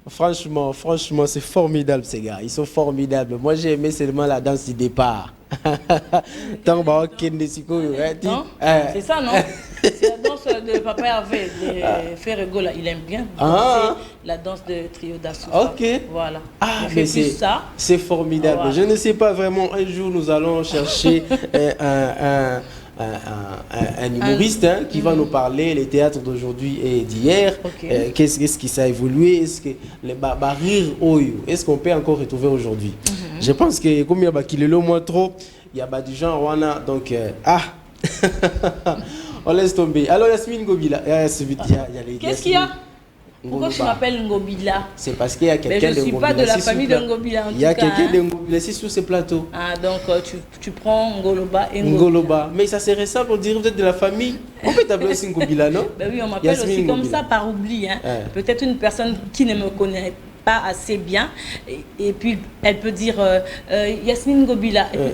Franchement, c'est formidable ces gars. Ils sont formidables. Moi, j'ai aimé seulement la danse du départ. Non, c'est ça, non? C'est la danse de Papa Hervé, de Ferrego, là. Il aime bien danser la danse de Trio d'Assoufa. Ok. Voilà. Ah, mais c'est formidable. Voilà. Je ne sais pas vraiment. Un jour, nous allons chercher un humoriste qui va nous parler les théâtres d'aujourd'hui et d'hier. Okay. Qu'est-ce qui s'est évolué? Est-ce que les barrir oyo, est-ce qu'on peut encore retrouver aujourd'hui? Je pense que comme il y a qu'il est le moins trop, il y a du genre wana donc on laisse tomber. Alors Yasmine Ngobila, qu'est-ce qu'il y a? Pourquoi tu m'appelles Ngobila? C'est parce qu'il y a quelqu'un de Ngobila. Je ne suis pas de la famille de Ngobila. Il y a quelqu'un de Ngobila ici sur ce plateau. Ah, donc tu prends Ngoloba et Ngoloba. Mais ça serait ça pour dire vous êtes de la famille. On peut t'appeler aussi Ngobila, non? Ben oui, on m'appelle aussi comme ça par oubli. Hein. Peut-être une personne qui ne me connaît pas assez bien et puis elle peut dire Yasmine Ngobila et puis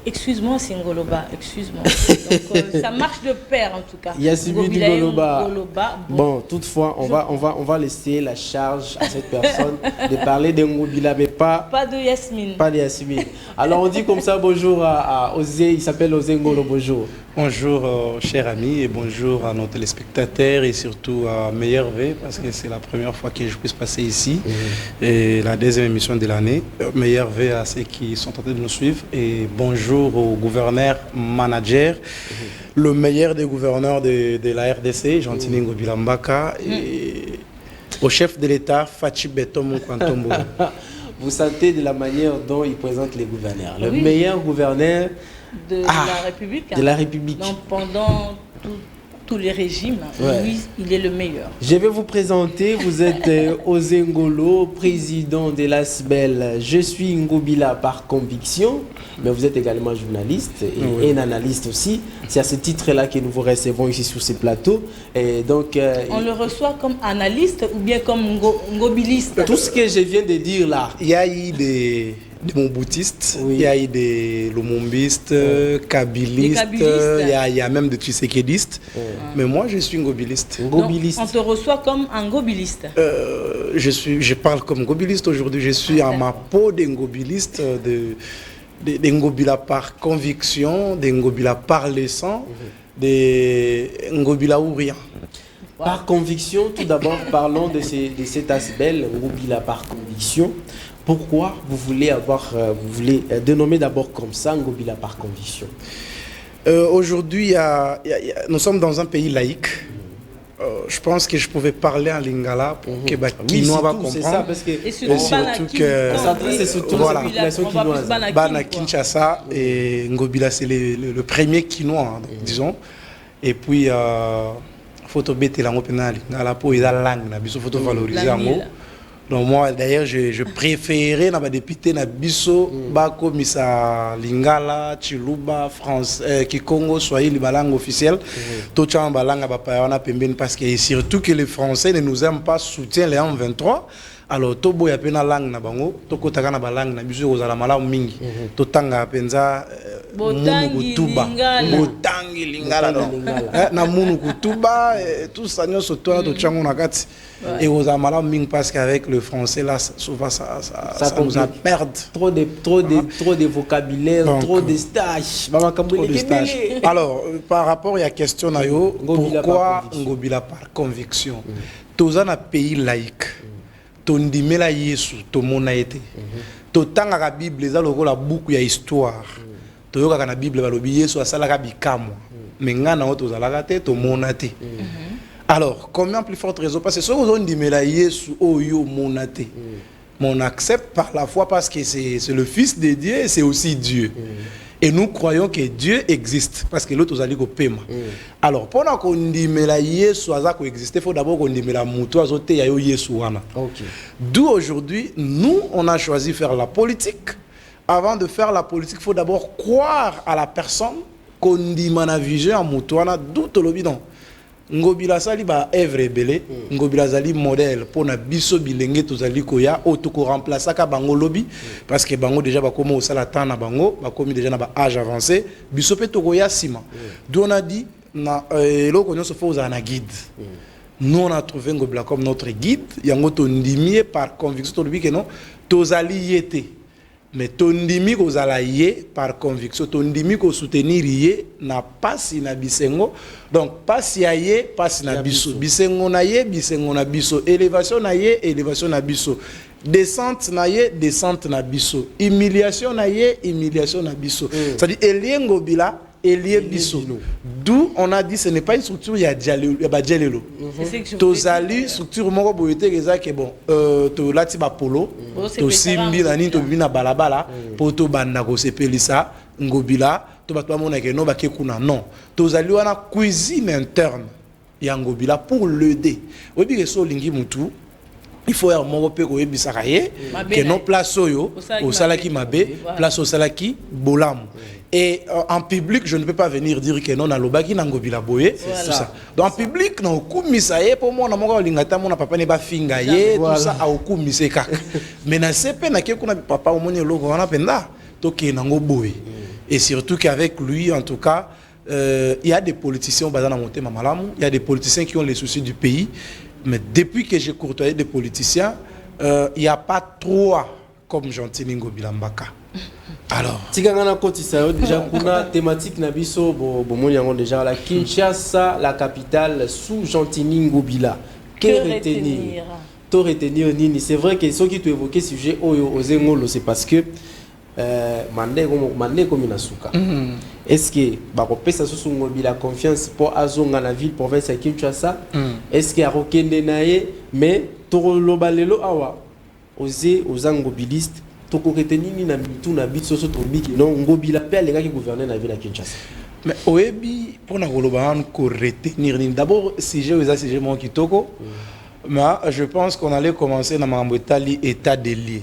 excuse-moi, c'est Ngoloba, excuse-moi. Donc ça marche de pair en tout cas. Yasmine Ngoloba. Bon, toutefois, on va laisser la charge à cette personne de parler de Ngobila, mais pas de Yasmine. Pas de Yasmine. Alors on dit comme ça bonjour à Osé, il s'appelle Osé Ngolo, bonjour. Bonjour chers amis et bonjour à nos téléspectateurs et surtout à Meilleur V parce que c'est la première fois que je puisse passer ici et la deuxième émission de l'année. Meilleur V à ceux qui sont en train de nous suivre et bonjour au gouverneur manager, le meilleur des gouverneurs de la RDC, Gentini Ngobila Mbaka et au chef de l'État, Fachi Beton Kwantombo. Vous sentez de la manière dont il présente les gouverneurs. Le meilleur gouverneur de la République. De la République. Donc pendant tous les régimes, lui, il est le meilleur. Je vais vous présenter, vous êtes Osé Ngolo, président de l'ASBEL. Je suis Ngobila par conviction, mais vous êtes également journaliste et un analyste aussi. C'est à ce titre-là que nous vous recevons ici sur ce plateau. Et donc, on le reçoit comme analyste ou bien comme ngobiliste? Tout ce que je viens de dire là. Il y a eu des momboutistes, il y a eu des lomombistes, kabilistes, il y a même des tshisekédistes. Mais moi, je suis ngobiliste. Donc, on te reçoit comme un ngobiliste? Je parle comme ngobiliste aujourd'hui. Je suis à ma peau de ngobiliste, de Ngobila par conviction, de Ngobila par le sang, de Ngobila ou rien. Par conviction, tout d'abord, parlons de cet aspect, Ngobila par conviction. Pourquoi vous voulez dénommer d'abord comme ça Ngobila par conviction? Aujourd'hui, nous sommes dans un pays laïque. Je pense que je pouvais parler en lingala pour que Kinois va comprendre. C'est ça, parce que et surtout que c'est surtout la population quinoise. Bana Kinshasa et Ngobila, c'est le premier Kinois, disons. Et puis, photo bête la mopena lingala pour la langue, na biso photo valoriser en haut. Donc moi d'ailleurs je préférais na ba député na biso ba komisa lingala, chiluba, français, kikongo, swahili ba langue officielle. Tout ça ba langue ba pa wana pembeni parce que surtout que les Français ne nous aiment pas, soutient les M23. Alors tobo ya pena langue na bango, tokotaka na ba langue na biso kozala malamu mingi. Totanga penza botangi lingala na munu kutuba tout ça nyonso to to chango na kati. Et aux malamu mingi parce qu'avec le français là souvent ça nous a perdu trop de vocabulaire, trop de stages. Alors par rapport à la question na yo, pourquoi Ngobila par conviction? Tous un pays laïque. Tondimela Yesu tomona été. Totanga la Bible eza lokola buku ya histoire. Toyoka na Bible balobi Yesu asalaka bikamwa. Mais ngana o tozalaka te tomona te. Alors, combien plus forte raison parce que ce qu'on dit mais la Yesu oyo monate. On accepte par la foi parce que c'est le fils de Dieu et c'est aussi Dieu. Et nous croyons que Dieu existe parce que l'autre allait au paiement. Alors, pendant qu'on dit mais la Yesu aza ko exister, faut d'abord qu'on dit mais la muto azote ya yo Yesu wana. D'où aujourd'hui, nous on a choisi faire la politique. Avant de faire la politique, il faut d'abord croire à la personne qu'on dit mana vision en muto wana d'où to lobidon. Ngobila sali ba œuvre belé, Ngobila zali modèle pour na biso bilenge tozali koya otoko remplacer ka bango lobby parce que bango déjà ba komo osala temps na bango, ba komi déjà na ba âge avancé, biso pe tokoya sima. Donc on a dit na eloko nyonso faut za na guide. Nous, on a trouvé Ngobila comme notre guide. Il y a un ndimi par conviction. Que non, tozali yete. Mais tondimi ko zalaye par conviction. Tondimi ko soutenir yé n'a pas si na bisengo. Donc pas si aye, pas si na biso. Bisengo na ye, bisengo na biso. Élévation na ye, élévation na biso. Descente na ye, descente na biso. Humiliation na ye, humiliation na biso. C'est-à-dire Elie Ngobila, Elie biso. D'où on a dit ce n'est pas une structure, il y a Djalelo. Tozali, structure moko boyete reza que bon, to lati ba polo, to simbi nani to bina balabala, poto banda ko sepelisa, Ngobila, to batwa mona ke no ba ke kuna non. Tozali wana cuisine interne ya Ngobila pour l'aider. Obi ke so lingi mutu, il faut un moment peu que non place au salaki mabe, place au salaki bolam. Et en public, je ne peux pas venir dire que non, nalobaki nangobila boye, tout ça. Donc en public, non, kumisaye pour moi, namonga lingata mon papa ne ba fingaye, tout ça a okumise kak. Mais na sepe na ke kuna papa au moni logo wana penda, to ke nango boye. Et surtout qu'avec lui, en tout cas, il y a des politiciens bazana monté mamalamu, il y a des politiciens qui ont les soucis du pays. Mais depuis que j'ai courtoyé des politiciens, il n'y a pas trois comme Gentini Ngobila Mbaka. Alors, Tigangana Kotisa, déjà, kuna thématique Nabiso, bon, déjà, la Kinshasa, la capitale, sous Gentini Ngobila. Que retenir? To retenir Nini. C'est vrai que ceux qui te évoquent sujet aux Zengolo, c'est parce que Mandé comme Inasuka. Est-ce que Bakopesa sous Ngobila confiance pour Azonga la ville province à Kinshasa? Est-ce qu'il y a Rokende Naye, mais Toro Lobalelo Awa, aux Angobilistes, Toko Retenini na Mitu na Bitsoso Tobiki, non, Ngobila père les gars qui gouvernaient la ville à Kinshasa. Mais Oebi, pour na Goloban, ko retenir d'abord, si j'ai osé, si j'ai mon Kitoko, mais je pense qu'on allait commencer dans Mambotali état des lieux.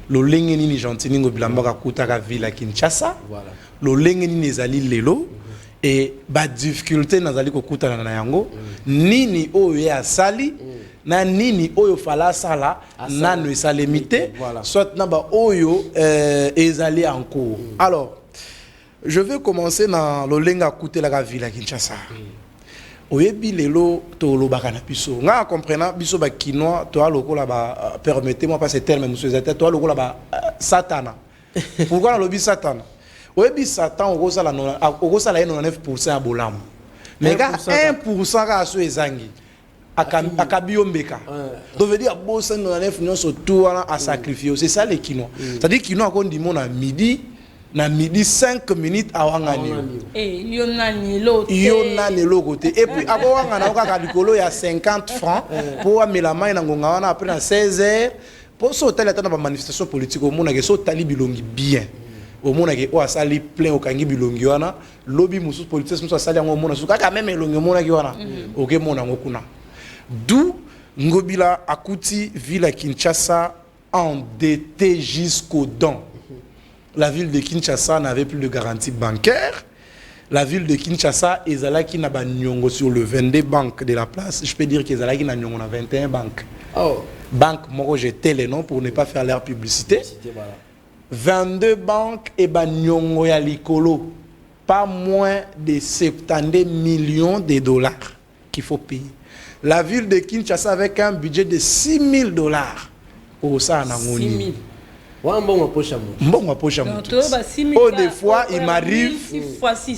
Le lengeni ni Gentini Ngobila Mbaka kutaka ville à Kinshasa. Voilà. Le lengeni ni zali lelo. Et ba difficulté nazali ko kutana na yango. Nini oyo ya sali. Na nini oyo fala sala. Na no salemité. Soit na ba oyo ezali en cours. Alors, je vais commencer dans le lenga kutela ka ville à Kinshasa. Oyebi lelo to lobaka na biso nga comprenant biso ba kinois to alokola ba permettez-moi pas ce terme monsieur Zata to alokola ba satana pourquoi na lobi satana oyebi satan okosala 99% ya bolamu mais ga 1% ka so ezangi akabi ombeka donc veut dire bo 99 nyonso tout wana a sacrifier c'est ça les kinois c'est-à-dire kinois ko ndimo na midi 5 minutes awangani yonani lote et puis abo wangana okaka likolo ya 50 francs pour amela mai na ngonga wana après na 16 heures pour so tali atana ba manifestation politique au mona ke so tali bilongi bien au mona ke o asali plein okangi bilongi wana lobby musu politique musu asali ngo mona suka ka même elongi mona ki wana oke mona ngokuna d'où Ngobila akuti ville à Kinshasa endettée jusqu'aux dents. La ville de Kinshasa n'avait plus de garantie bancaire. La ville de Kinshasa, ezalaki na ba nyongo sur le 22 banques de la place. Je peux dire qu'ezalaki na nyongo na 21 banques. Oh. Banque, moi j'étais les noms pour ne pas faire leur publicité. 22 banques et ba nyongo ya likolo. Pas moins de 70 millions de dollars qu'il faut payer. La ville de Kinshasa avec un budget de 6 000 dollars. Oh, ça en a 6 000. Oh, des fois, il m'arrive,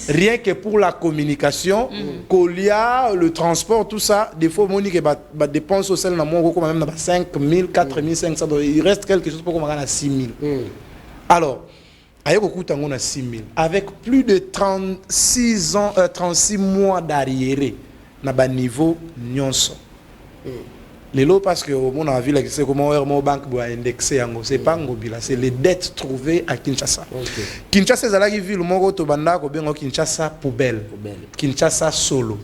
rien que pour la communication, Colia, le transport, tout ça, des fois, on dit que les dépenses au sein de même 5 000, 4 500, il reste quelque chose pour qu'on ait 6 000. Alors, avec plus de 36 mois d'arriéré, na ba niveau nyonso. Les lots parce que au monde a vu c'est comment mon banque doit indexer en c'est pas Ngobila, c'est les dettes trouvées à Kinshasa. Okay. Kinshasa c'est là qui ville moko to banda ko bengo Kinshasa poubelle. Kinshasa solo.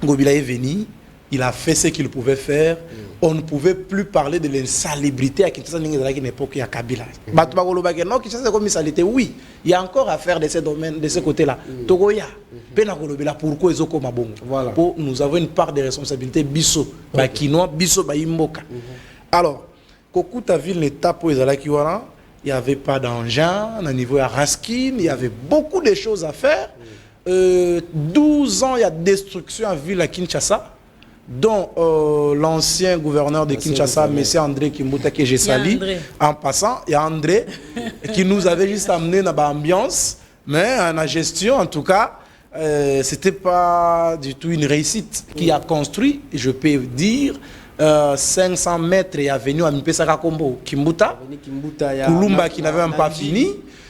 Ngobila est venu, il a fait ce qu'il pouvait faire. On ne pouvait plus parler de l'insalubrité à Kinshasa à une époque à Kabila. Non, Kinshasa comme insalubrité, oui, il y a encore à faire de ces domaines, de ce côté-là. Togoya, pourquoi ils ont comme bon. Pour nous avons une part de responsabilité biso, bakinois, biso baimboka. Alors, Kokuta ville n'était pas il n'y avait pas d'engin, au niveau à Raskin, il y avait beaucoup de choses à faire. 12 ans, il y a destruction à ville à Kinshasa. dont l'ancien gouverneur de Kinshasa, M. André Kimbuta, que j'ai sali en passant. Il y a André qui nous avait juste amené dans l'ambiance, mais en la gestion, en tout cas, c'était pas du tout une réussite. Qui a construit, je peux dire, 500 mètres et avenue à Mipesaka Kombo, Kimbuta, Kulumba qui n'avait même pas fini.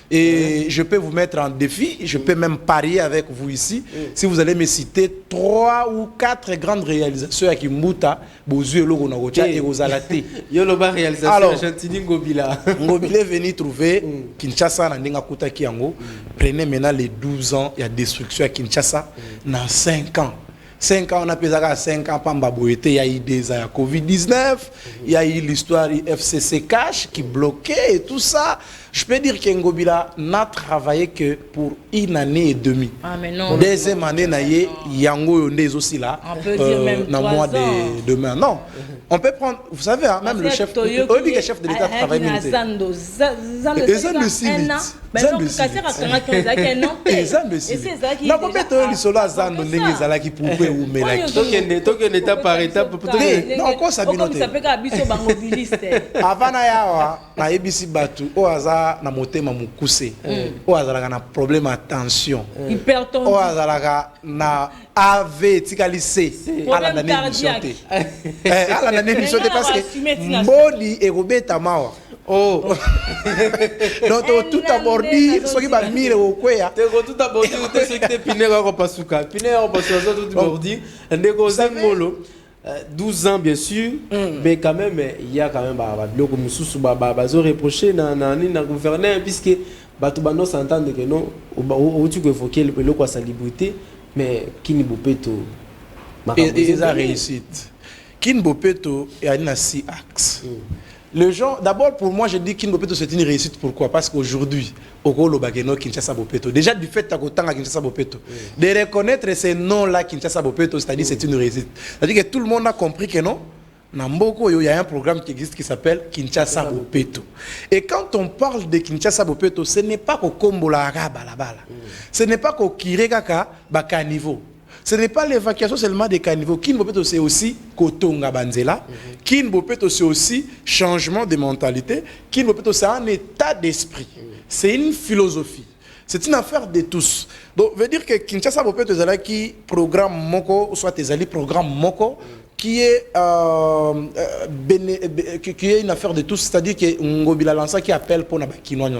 Et je peux vous mettre en défi, je peux même parier avec vous ici, si vous allez me citer 3 ou 4 grandes réalisations à Kimbuta, Bozuelo, Gonagocha et Ozalate. Yoloba réalisation Argentine Ngobila. Ngobila est venu trouver Kinshasa na Ndinga Kuta Kiango. Prenez maintenant les 12 ans, il y a destruction à Kinshasa, dans 5 ans. 5 ans, on a pesé à 5 ans, il y a eu des ans, il y a Covid-19, il y a eu l'histoire du FCC Cash qui bloquait et tout ça. Je peux dire que Ngobila n'a travaillé que pour 1 année et demie. Ah, mais non. Deuxième année, il y a aussi là. On peut dire même 3 mois ans. De demain. Non. On peut prendre, vous savez, hein, même le chef de l'État travaille militaire. Na motema mukuse o azalaka na problème attention hypertension o azalaka na AV tikalise ala na émission te ala na émission te parce que mbodi ekobeta mawa oh donc tout abordi soki ba mire okweya tout abordi te soki te pinera ko pasuka pinera ko pasuka tout abordi ndeko zangolo 12 ans bien sûr, mais quand même il y a quand même le reproché na gouverneur puisque Batubano s'entend que non où tu peux évoquer le quoi sa liberté mais Kini Bopeto et ça réussite Kini Bopeto il y a 6 axes. Le genre, d'abord pour moi je dis Kini Bopeto c'est une réussite. Pourquoi? Parce qu'aujourd'hui Okolo Bageno Kinshasa Bopeto, déjà du fait à Kinshasa Bopeto, de reconnaître ces noms là Kinshasa Bopeto, c'est-à-dire c'est une réussite. C'est-à-dire que tout le monde a compris que non, Namboko il y a un programme qui existe qui s'appelle Kinshasa Bopeto. Et quand on parle de Kinshasa Bopeto, ce n'est pas qu'au Kombola Araba la bala, ce n'est pas qu'au Kirekaka Bakanivo. Ce n'est pas l'évacuation seulement des caniveaux. Kini Bopeto, c'est aussi Kotonga Banzela. Kini Bopeto, c'est aussi changement de mentalité. Kini Bopeto, c'est un état d'esprit. C'est une philosophie. C'est une affaire de tous. Donc, veut dire que Kinshasa Bopeto, c'est qui programme Moko, soit tes programme Moko, qui est une affaire de tous. C'est-à-dire que Ngobila Lança qui appelle pour les Kinois.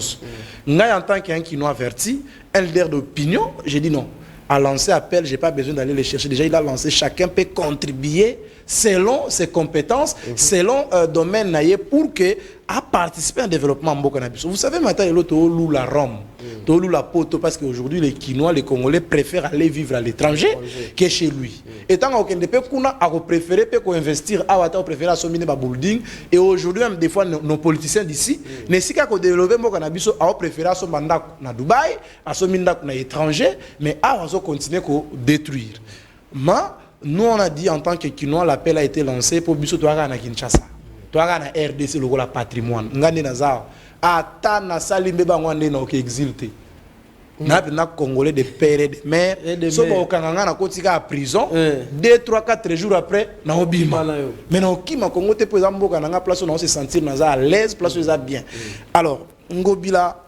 En tant qu'un Kinois averti, un leader d'opinion, j'ai dit non. A lancé appel, je n'ai pas besoin d'aller les chercher. Déjà, il a lancé, chacun peut contribuer selon ses compétences, selon domaine naïe, pour que à participer au développement Mbokanabiso. Vous savez, maintenant, l'autre loue la Rome, loue la poto, parce qu'aujourd'hui, les Kinois, les Congolais préfèrent aller vivre à l'étranger que chez lui. Et tant qu'on ne peut pas préférer, peut investir, à préférer à sommer des buildings. Et aujourd'hui, même des fois, nos politiciens d'ici, ne sont pas développer Mbokanabiso, à préférer à sommer à Dubaï, à sommer à l'étranger, mais à continuer à détruire. Mais nous, on a dit en tant que Kinois, l'appel a été lancé pour Biso Touara na Kinshasa. Touara na RDC, le la patrimoine. Ngane na zao. Ata na salimbe ba ngwande na oke exilté. Na Congolais de père et de mère. Soba okanganga na kotika à prison. 2, 3, 4 jours après, na obima. Mais na okima Congo te pesa mboka na nga place on se sentir na za à l'aise, place on za bien. Alors, Ngobila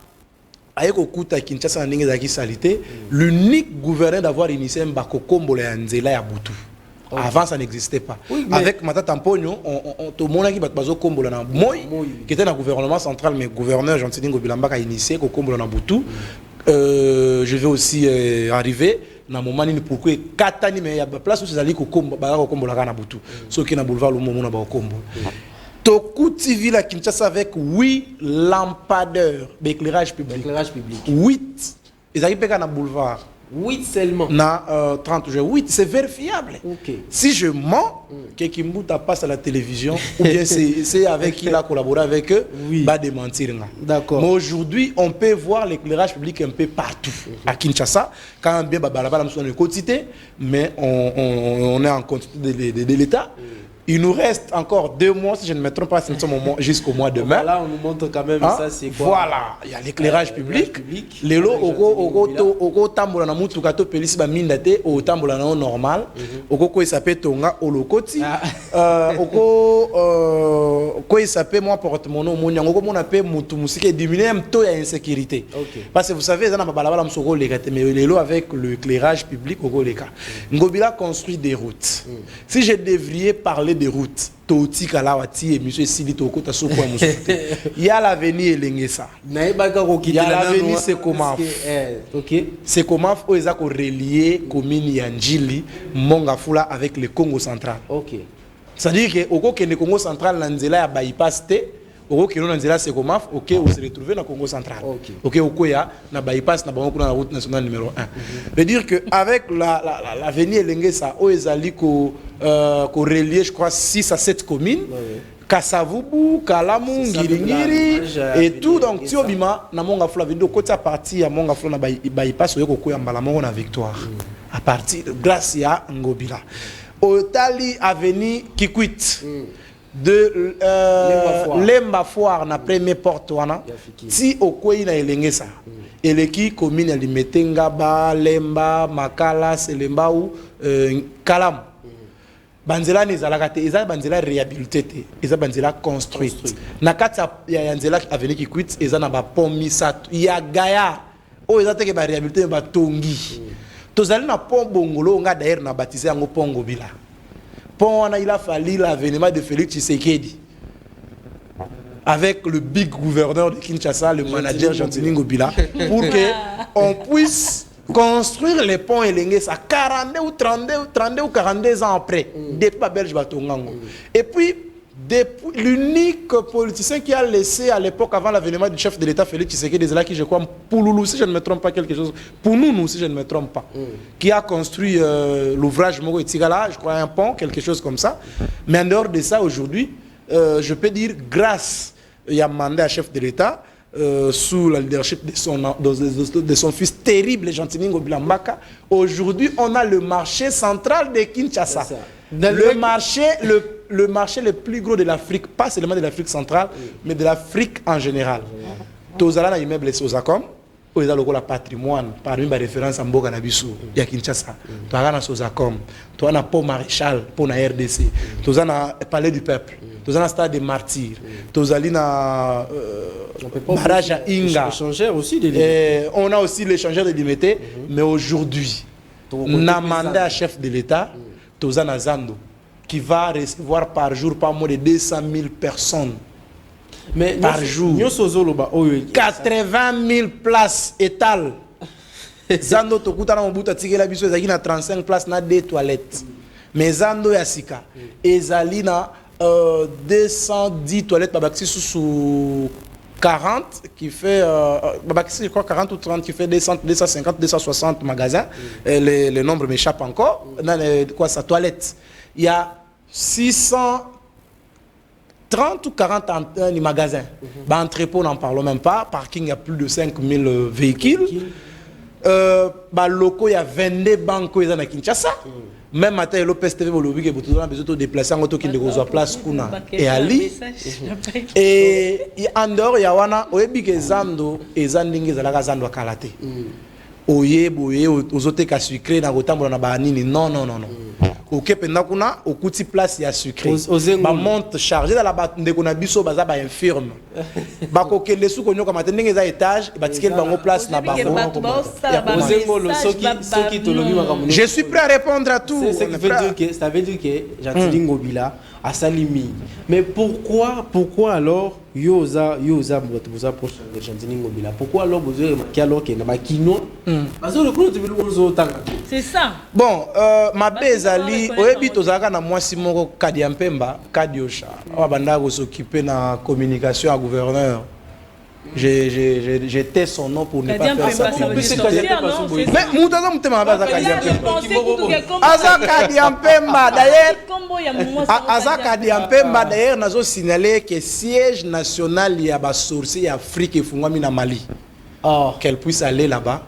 l'unique gouverneur d'avoir initié un Bakokombo et Nzela ya Boutou. Avant, ça n'existait pas. Oui, avec Matata Mpogno, tout le monde qui qui était dans le gouvernement central, mais le gouverneur Jean-Tini Ngobilamba a initié Kokombo na Boutou. Je vais aussi arriver dans le moment où pourquoi Katani, mais il y a place où c'est allé Kokombo na Boutou. Ceux qui na boulevard le moment où Bakokombo. Toku TV à Kinshasa avec 8 lampadaires d'éclairage public. 8. Ils arrivent à boulevard. 8 seulement. Na 30 jours. 8, c'est vérifiable. Okay. Si je mens, que Kimbuta passe à la télévision, ou bien c'est avec qui il a collaboré avec eux, oui. Va démentir. D'accord. Mais aujourd'hui, on peut voir l'éclairage public un peu partout. À Kinshasa, quand bien Babalaba nous sommes de quantité, mais on est en quantité de l'État. Il nous reste encore 2 mois, si je ne me trompe pas, jusqu'au mois de mai. Voilà, on nous montre quand même ça, c'est quoi. Voilà, il y a l'éclairage public. Les lots, au tambola na mutuka to pelisi ba mindate, au tambola na normal. Au ko il s'appelle Tonga, au lokoti. Au ko il s'appelle moi porte-monnaie, mon yango mon appelle mutu musike diminuer un taux d'insécurité. Parce que vous savez, ça n'a pas balabala msoko legate, mais les lots avec l'éclairage public au leka. Ngobila construit des routes. Si je devrais parler des routes, il y a l'avenir Elengesa. Il y a l'avenir Sekomaf. Sekomaf, où ils ont relié commune Yandjili, Mongafula avec le Congo central. C'est-à-dire que au Congo central, Nanzela a bypass. Ok, nous avons Sekomaf, ok, on se retrouve dans le Congo central. Ok, Okoya, na bypass, na la route nationale numéro 1. Veut dire qu'avec l'avenir Elengesa, où ils ont relié, je crois, 6 à 7 communes, Kasavubu, Kalamu, Ngiringiri, et tout. Donc, si on a Mongafla, côté à partir à Mongafla, na bypass, on a Mbalamongo victoire. À partir, grâce à Ngobila. Au Tali Avenue Kikwit. De Lemba Foire na premier porte wana si okoyi na elengesa eleki commune alimetenga ba Lemba Makala Selemba ou Kalam banzela nezalaka te eza banzela réhabilité te eza banzela construite na kati ya nzela avenue Kikwit eza na ba pont misato ya Gaya o eza teke ba réhabilité ba tongi tozali na pont Bongolo nga d'ailleurs na baptisé yango pont Ngobila. Il a fallu l'avènement de Félix Tshisekedi avec le big gouverneur de Kinshasa, le manager Gentili Ngobila, pour qu'on puisse construire les ponts Elengesa 40 ou 32 ou 42 ans après, depuis la Belge Batongango. Et puis, l'unique politicien qui a laissé à l'époque, avant l'avènement du chef de l'État, Félix Tshisekedi, qui je crois, Pouloulou, si je ne me trompe pas, quelque chose, pour nous, si je ne me trompe pas, qui a construit l'ouvrage Mogo et Tigala, je crois un pont, quelque chose comme ça. Mais en dehors de ça, aujourd'hui, je peux dire, grâce, il y a mandé à chef de l'État, sous la leadership de son fils terrible, Gentili Ngobila Mbaka, aujourd'hui, on a le marché central de Kinshasa. Le marché le plus gros de l'Afrique, pas seulement de l'Afrique centrale, mais de l'Afrique en général. Tozala na immeuble Sozacom, où il y a le patrimoine, parmi les références en Mboga Nabisu, il y a Kinshasa. Tozala na Sozacom, tozala na Pont Maréchal, pour la RDC, tozala na Palais du Peuple, tozala na Stade des Martyrs, tozala na barrage à Inga. On a aussi l'échangeur de limité, mais aujourd'hui, on a mandé à chef de l'État, tozala Zando, qui va recevoir par jour pas moins de 200 000 personnes. Mais par jour. 80 000 places étales. Zando tokuta na mobuta tikela biso ezali na 35 places na 2 toilettes. Mais Zando yasika ezali na 210 toilettes babakisi sous 40 qui fait babakisi je crois 40 ou 30 qui fait 250 260 magasins. Le nombre m'échappe encore. Quoi sa toilette. Il y a 630 ou 40 magasins. Entrepôt, n'en parlons même pas. Parking, il y a plus de 5000 véhicules. Locaux, il y a 22 banques à Kinshasa. Même matin, l'OPS TV, vous avez besoin de déplacer en auto qui ne place et Ali. Et en dehors, il y a wana oebike zando et zandingi zalaka zando akalate. Oye boye ozote ka sucré na gotambola na banini non. Ok, pendant qu'on a au coup de place il y a sucré. Ba monte chargé dans la bande qu'on a biso baza ba infirme. Ba ko kende sou konyo comme atending les étages et ba tikel bango place na bango. Je suis prêt à répondre à tout. Ça veut dire que Gentili Ngobila a salimi. Mais pourquoi alors yoza vous approche de Gentili Ngobila? Pourquoi alors vous avez remarqué alors qu'il y a ma kino? Parce que le coup de c'est ça. Bon, ma bezali oyebi tozaka na mwasi moko Kadiampemba Kadiosha abanda ko s'occuper na communication à gouverneur. J'étais son nom pour ne pas faire ça. Mais Moutaza Moutema Aza Kadiampemba d'ailleurs nazo signaler que siège national ya ba sourcier Afrique efungwami na Mali. qu'elle puisse aller là-bas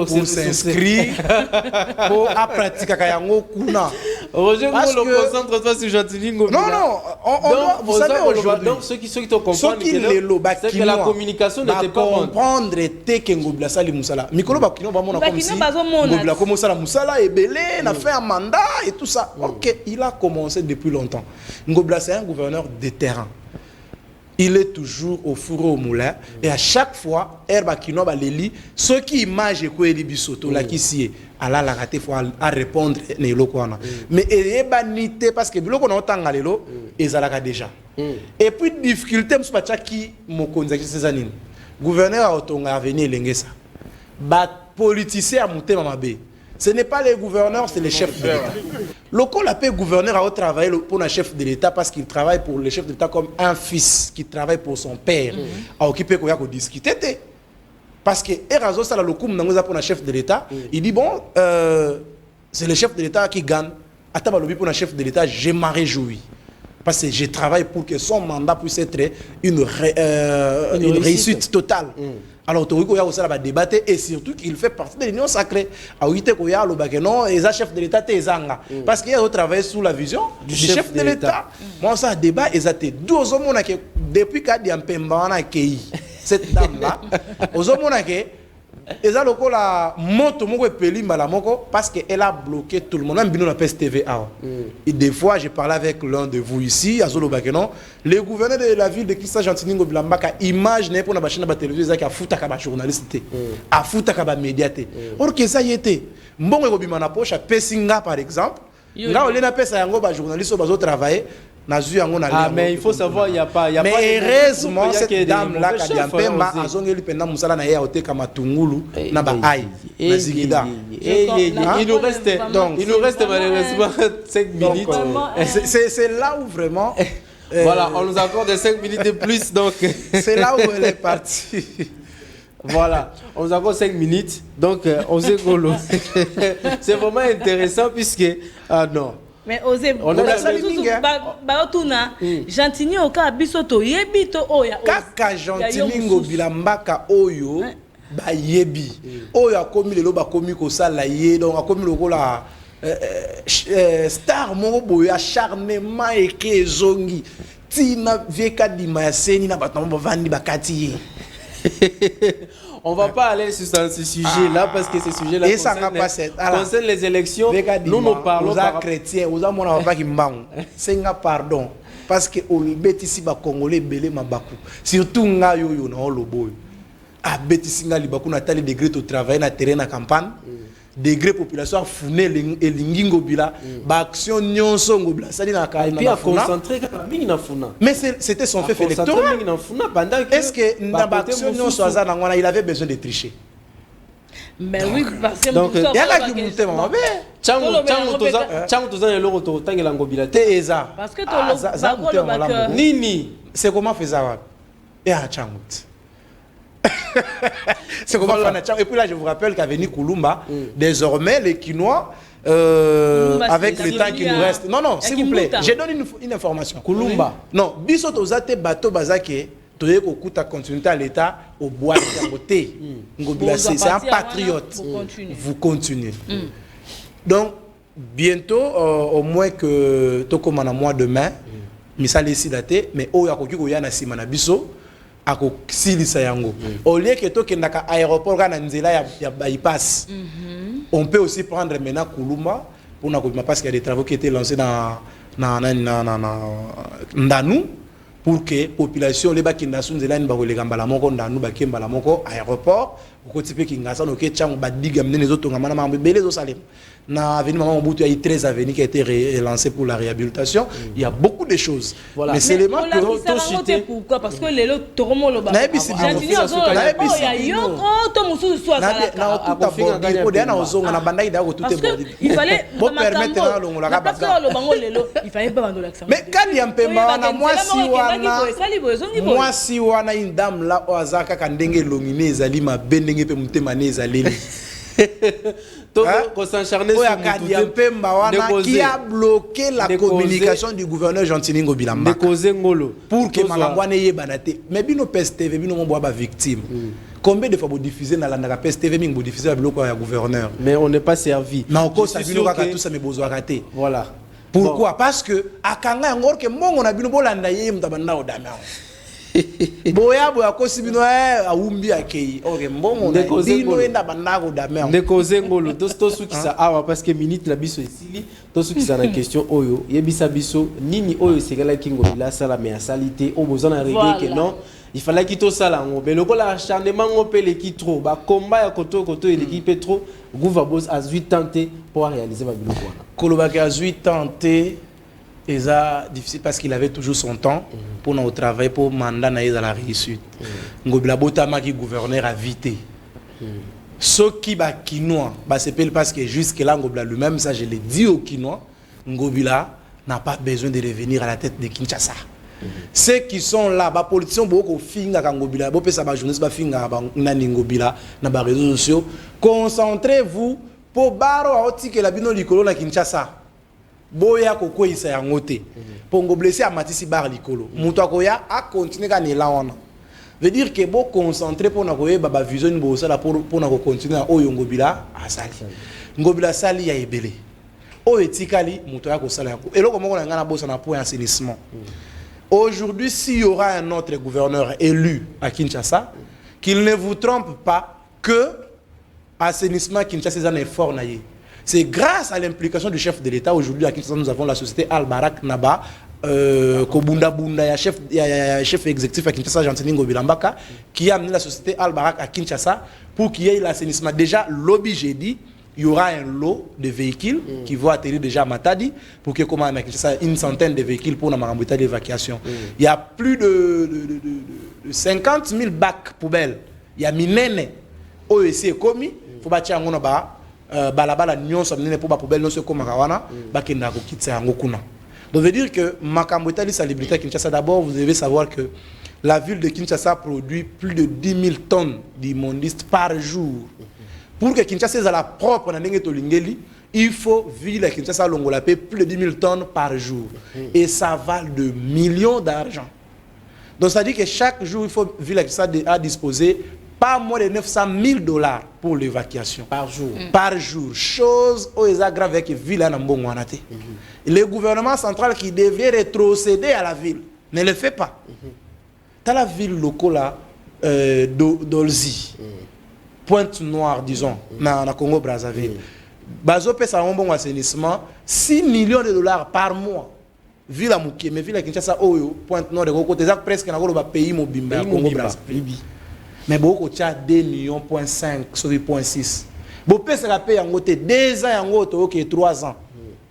pour s'inscrire, pour pratiquer Kayango Kuna. Roger, concentre-toi sur Gentini Ngobila. Non, vous savez aujourd'hui, donc ceux qui te comprennent, c'est que la communication n'était pas bonne. Comprendre que Ngobila Sali Moussala. Mikolo Bakino va mona comme si Ngobila commence à Moussala et Belé, n'a fait un mandat et tout ça. Ok, il a commencé depuis longtemps. Ngobila c'est un gouverneur de terrain. Il est toujours au four au moulin et à chaque fois, Herba Kino Baleli, ceux qui imagent que Eli Bisoto, là qui s'y ala la raté, faut à répondre Nelo Kwana. Mais il banité parce que Biloko n'a autant galelo, ils alaka déjà. Et puis difficulté, je sais pas qui m'a connu ces années. Gouverneur a autonga venir l'engesa. Bat politicien a monté Mamabé. Ce n'est pas les gouverneurs, c'est les chefs de l'État. Local appelle gouverneur à travailler pour un chef de l'État parce qu'il travaille pour le chef de l'État comme un fils qui travaille pour son père. À occuper quoi qu'on discute. Parce que Erazo ça le coup pour un chef de l'État, il dit bon c'est le chef de l'État qui gagne. À tabalobi pour un chef de l'État, je m'en réjouis. Parce que je travaille pour que son mandat puisse être une réussite totale. Alors, il y a aussi débattre et surtout qu'il fait partie de l'Union sacrée. Non, les chefs de l'État, parce qu'il y a travaillé sous la vision du chef de l'État. Moi, ça débat, depuis qu'il y a un cette dame-là, la moto parce qu'elle a bloqué tout le monde. Même la PSTV. Et des fois, j'ai parlé avec l'un de vous ici, à Zolobakenon. Le gouverneur de la ville de Kissa Gentini Ngobila Mbaka image pour la chaîne de télévision qui a foutu à journaliste, a foutu à médiaté. Or que ça y était. Mbongo Ngobimana poche à Pessinga par exemple. Là, on a pesa yango ba journaliste au travailler. Mais il faut savoir, il n'y a pas. Mais heureusement, cette dame-là, qui a fait ma azongeli pendant Moussala na ya ote kama tungulu na ba ai na zigida. Il nous reste malheureusement 5 minutes. C'est là où vraiment. Voilà, on nous accorde 5 minutes de plus, donc. C'est là où elle est partie. Voilà, on nous accorde 5 minutes, donc on s'est golo. C'est vraiment intéressant puisque non. Mais osez, on a Gentini oka bisoto yebito oya. Kaka Gentini Ngobila Mbaka oyo ba yebi. Oya komi lelo ba komi ko sala ye donc a komi lokola star moko boya acharnement eke zongi. Tina vieka di maseni na batombo vandi bakati. On ne va pas aller sur ce sujet-là parce que ce sujet-là concerne les élections. Nous nous parlons aux chrétiens, aux amons qui m'ont. C'est un pardon. Parce que au bêtisi ba Congolais belé mabaku. Surtout nga yo yo na olobo. A bêtisi nga libaku na tali degré au travail na terrain na campagne. Degré population founé elingi Ngobila ba action nyonso Ngobila sali na ka. Et puis à concentrer mingi na funa. Mais c'était son fait électoral. Est-ce que na ba action nyonso azana ngwana il avait besoin de tricher? Mais oui, parce que donc il y a là qui monte mabe. Chango toza le loto tangela Ngobila te eza. Parce que to nini c'est comment faisait wa? Et a Chango. C'est comment et puis là je vous rappelle qu'à venir Kulumba désormais les Quinois avec le temps qui nous reste non s'il vous plaît je donne une information Kulumba non biso tozate bateau bazake toye kokuta continuité à l'état au bois de beauté Ngobila c'est un patriote vous continuez donc bientôt au moins que tokomana mois demain misali ici daté mais oya koki koya na sima na biso ako silisa yango au lieu que to kendaka aéroport kana nzela ya bypass on peut aussi prendre maintenant Kulumba pour na parce qu'il y a des travaux qui étaient lancés dans Ndanu pour que population les bakinda sunzela ni ba kolega mbala moko Ndanu bakemba la moko aéroport ko tipe kingasa no ke tchango badiga mnene zotonga mana mambe bele zo salem na avenue Maman Mobutu, il y a 13 avenues qui a été relancées pour la réhabilitation. Il y a beaucoup de choses. Voilà. Mais c'est les marques que pourquoi? Parce que les lots tourment le bas. Il fallait mais quand il y a un paiement, moi si on a une dame là au hasard quand ndenge longine zali ma bendenge pe mutema ne zaleli qui a bloqué la communication du gouverneur Gentini Ngobila Mbaka pour que Malangwane y banate mais bino PSTV bino mo boba victime Combien de fois vous diffusez dans la PSTV, vous diffusez le gouverneur? Mais on n'est pas servi. Mais encore, ça tout ça, mais besoin rater. Voilà. Pourquoi? Parce que à Kanga, encore que mon on a bien beau l'andaye, m'tabana au damian. Boya boya ko sibino a umbi akei. Ok, bon on a dino enda bana au damian. De causer ngolo, to ceux qui ça awa parce que minute la biso ici, to ceux qui ça na question oyo, yebisa biso nini oyo sekala kingo bila sala mais a salité au besoin na régler que non. Il fallait qu'il tout ça là, mais le col acharnement on peut l'équipe trop, bah combat à côté et l'équipe trop, gouva boss a 8 tenté pour réaliser ma vidéo. Kolobaki a 8 tenté, et ça difficile parce qu'il avait toujours son temps pour nous travailler pour mandat naïs à la réussite. Ngobila botama qui gouverneur a vité. Ceux qui ba Kinois, bah c'est parce que jusque là Ngobila lui-même ça je l'ai dit au Kinois, Ngobila n'a pas besoin de revenir à la tête de Kinshasa. Ceux qui sont là, les politiciens beaucoup finga kangobila, beaucoup ça journaliste ba finga ba nani ngobila na ba réseaux sociaux. Concentrez-vous pour baro a oti que la bino likolo na Kinshasa. Boya koko isa ya ngote. Pour ngoblesser a matisi bar likolo. Muto akoya a continuer ka ne la wana. Veut dire que bo concentrer pour na koye ba vision bo ça pour na ko continuer oyo ngobila asali. Ngobila sali ya ebele. O etikali muto ya ko sala ko. Eloko moko na ngana bosa na point assainissement. Aujourd'hui, s'il y aura un autre gouverneur élu à Kinshasa, qu'il ne vous trompe pas que l'assainissement Kinshasa est un effort. C'est grâce à l'implication du chef de l'État. Aujourd'hui, à Kinshasa, nous avons la société Al-Barak Naba, Kobunda Bunda, il y a chef exécutif à Kinshasa, Jean-Tini Ngobilambaka, qui a amené la société Al-Barak à Kinshasa pour qu'il y ait l'assainissement. Déjà, lobby, j'ai dit, il y aura un lot de véhicules qui vont atterrir déjà à Matadi pour que comme une centaine de véhicules pour la marambouta d'évacuation. Il y a plus de 50 000 bacs poubelles. Il y a minene OEC commis. Il faut bâtir un balabala nyon sa minene pour la poubelle non se comme kawana bakenda ko kitsa ngokuna. Donc veut dire que marambouta de salubrité Kinshasa d'abord vous devez savoir que la ville de Kinshasa produit plus de 10 000 tonnes d'immondices par jour. Pour que Kinshasa soit la propre, il faut ville à Kinshasa longola paie plus de 10 000 tonnes par jour. Et ça vale de millions d'argent. Donc ça dit que chaque jour, il faut ville à Kinshasa à disposer pas moins de 900 000 $ pour l'évacuation. Par jour. Par jour. Chose où ils aggravent avec ville à Nambongwanate. Le gouvernement central qui devait rétrocéder à la ville ne le fait pas. Dans la ville locale d'Olzi. Pointe-Noire, disons, dans le Congo-Brazzaville. Bazo paie ça un bon assainissement, 6 millions de $ par mois. Ville à Mouké, mais ville à Kinshasa, Pointe-Noire, de côté, presque dans le pays mobimba, Congo-Brazzaville. Mais beaucoup de 2,5 millions, sur 0,6. Beaucoup paie ça paye en côté 2 ans, en côté, ok, 3 ans.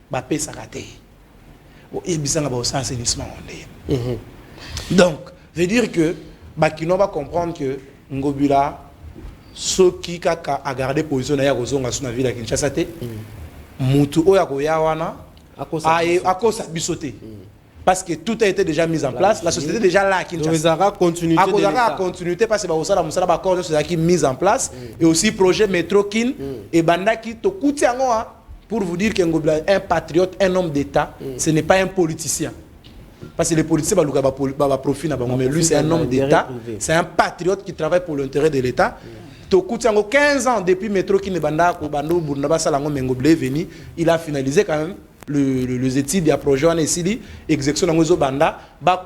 Bah paie ça raté. Il y a un assainissement. Donc, veut dire que, Bakino va comprendre que Ngobila, ceux qui a gardé position na kozonga suna ville à Kinshasa te mutu oya koya wana a kosa bisoté parce que tout a été déjà mis en place, la société est déjà là à Kinshasa. Donc continuité a continuité parce que ba osala musala ba corps c'est qui mise en place et aussi projet métro kin et banda qui to kuti yango pour vous dire que Ngobila est un patriote, un homme d'État, ce n'est pas un politicien. Parce que les politiciens ba profit na bango mais lui c'est un homme d'État, c'est un patriote qui travaille pour l'intérêt de l'État. 15 ans depuis métro qui ne banda ko bando burnaba salango mengoble venu, il a finalisé quand même les études du projet en Esili exécution dans banda ba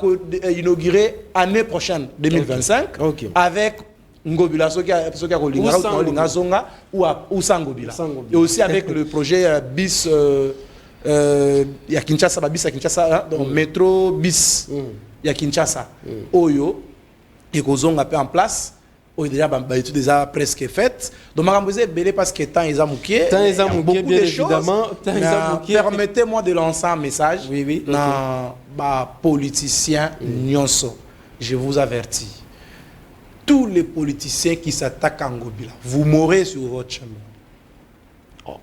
inauguré année prochaine 2025 avec Ngobila ce qui a kolinga zonga ou Sangobila et aussi avec le projet bis ya Kinshasa bis à Kinshasa donc métro bis ya Kinshasa oyo et kozonga peu en place. Déjà presque fait. Donc, je vais parce que temps ils ont mouqué. Beaucoup de choses. Permettez-moi de lancer un message. Oui. Politiciens, je vous avertis. Tous les politiciens qui s'attaquent à Ngobila, vous mourrez sur votre chemin.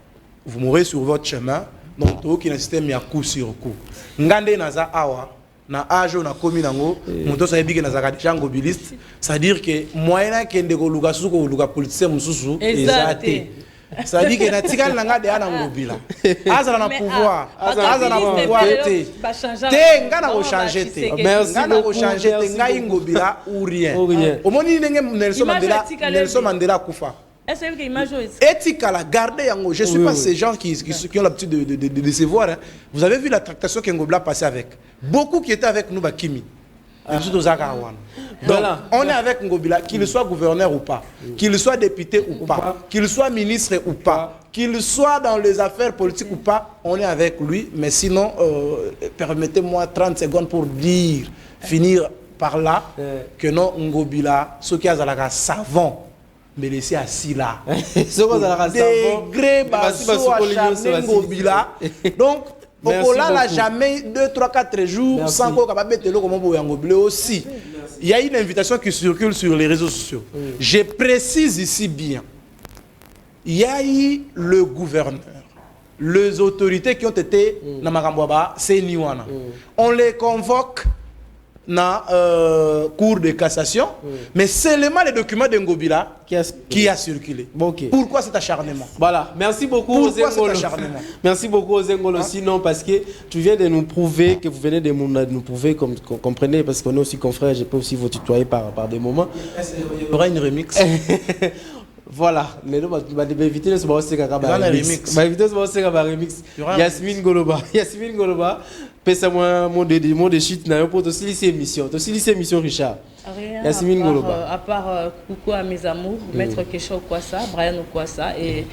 Vous mourrez sur votre chemin. Donc, tout qui système il y a coup sur coup. Ngande naza awa. Na ajo na komi nango moto sa yebike na zaka déjà ngobiliste c'est à dire que moyen que ndeko luka suko luka politicien mususu ezate Ça dit que natikal nanga de ana ngobila. Azala na pouvoir. Azala na pouvoir te. Te nga na ko changer te. Merci nga na ko beaucoup. changer te nga ngobila ou rien. Omoni ndenge Nelson Mandela kufa. Etikala, gardez yango. Je ne suis pas ces gens qui ont l'habitude de se voir. Hein. Vous avez vu la tractation qu'Ngobila passait avec. Beaucoup qui étaient avec nous, Bakimi. Donc, on est avec Ngobila, qu'il soit gouverneur ou pas, qu'il soit député ou pas, qu'il soit ministre ou pas, qu'il soit dans les affaires politiques ou pas, on est avec lui. Mais sinon, permettez-moi 30 secondes pour dire, finir par là, que non, Ngobila, ce qui est à savant, mais laissez assis là. Degré, basso, acharné, Ngobila. Donc, on n'a jamais 2, 3, 4 jours sans qu'on ait aussi. Il y a une invitation qui circule sur les réseaux sociaux. Je précise ici bien. Il y a eu le gouverneur, les autorités qui ont été dans Makambouaba, c'est Niwana. On les convoque dans cour de cassation, mais c'est seulement les documents d'Ngobila qui a circulé. Okay. Pourquoi cet acharnement? Voilà, merci beaucoup. Pourquoi cet acharnement? Merci beaucoup aux Zengolo. Sinon, parce que tu viens de nous prouver, que vous venez de nous prouver, comme vous comprenez, parce qu'on est aussi confrères, je peux aussi vous tutoyer par des moments. Il y aura une remix. Voilà, mais nous, on va éviter ce remix. Yasmine Goloba. Yasmine Goloba, pèse-moi mon de shit, pour te silicier émission. Te silicier émission, Richard. Rien Yasmine Goloba. à part coucou à mes amours, Maître Kesha Okwasa, Brian Okwasa et